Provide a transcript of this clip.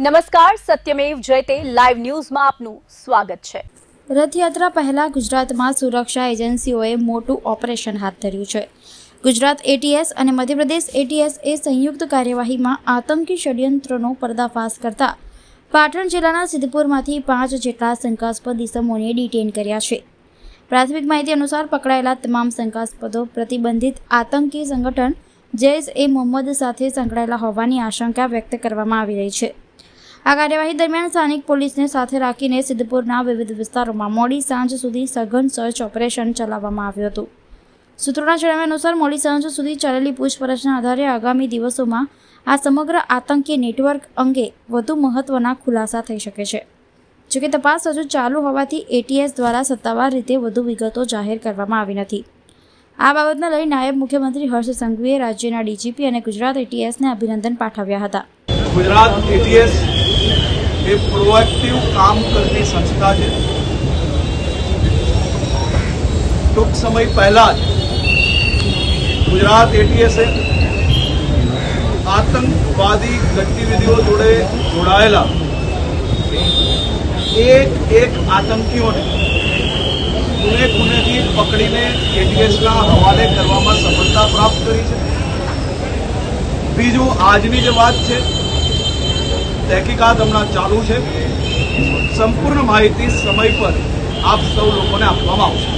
નમસ્કાર, સત્યમેવ જયતે લાઈવ ન્યૂઝમાં આપનું સ્વાગત છે। રથયાત્રા પહેલા ગુજરાતમાં સુરક્ષા એજન્સીઓએ મોટું ઓપરેશન હાથ ધર્યું છે। ગુજરાત એટીએસ અને મધ્યપ્રદેશ એટીએસ એ સંયુક્ત કાર્યવાહીમાં આતંકી ષડયંત્રનો પર્દાફાશ કરતા પાટણ જિલ્લાના સિદ્ધપુરમાંથી 5 જેટલા શંકાસ્પદ ઇસમોને ડિટેન કર્યા છે। પ્રાથમિક માહિતી અનુસાર પકડાયેલા તમામ શંકાસ્પદો પ્રતિબંધિત આતંકી સંગઠન જૈશ-એ-મોહમ્મદ સાથે સંકળાયેલા હોવાની આશંકા વ્યક્ત કરવામાં આવી રહી છે। આ કાર્યવાહી દરમિયાન સ્થાનિક પોલીસને સાથે રાખીને સિદ્ધપુરના વિવિધ વિસ્તારોમાં મોડી સાંજ સુધી સઘન સર્ચ ઓપરેશન ચલાવવામાં આવ્યું હતું। સૂત્રોના જણાવ્યા અનુસાર મોડી સાંજ સુધી ચાલેલી પૂછપરછના આધારે આગામી દિવસોમાં આ સમગ્ર આતંકી નેટવર્ક અંગે વધુ મહત્વના ખુલાસા થઈ શકે છે। જોકે તપાસ હજુ ચાલુ હોવાથી એટીએસ દ્વારા સત્તાવાર રીતે વધુ વિગતો જાહેર કરવામાં આવી નથી। આ બાબતને લઈ નાયબ મુખ્યમંત્રી હર્ષ સંઘવીએ રાજ્યના ડીજીપી અને ગુજરાત એટીએસને અભિનંદન પાઠવ્યા હતા। गुजरात एटीएस एक प्रोएक्टिव काम करती संस्था है। टूंक समय पहला गुजरात एटीएस आतंकवादी गतिविधियों जोड़े जोड़ाયેલા एक आतंकीओं ने खूने पकड़ीने एटीएस हवाले करवामां सफलता प्राप्त करी है। बीजू आजनी जो बात है, तहकीकात हमणां चालू है। संपूर्ण माहिती समय पर आप सौ लोगों ने आपवामां आवशे।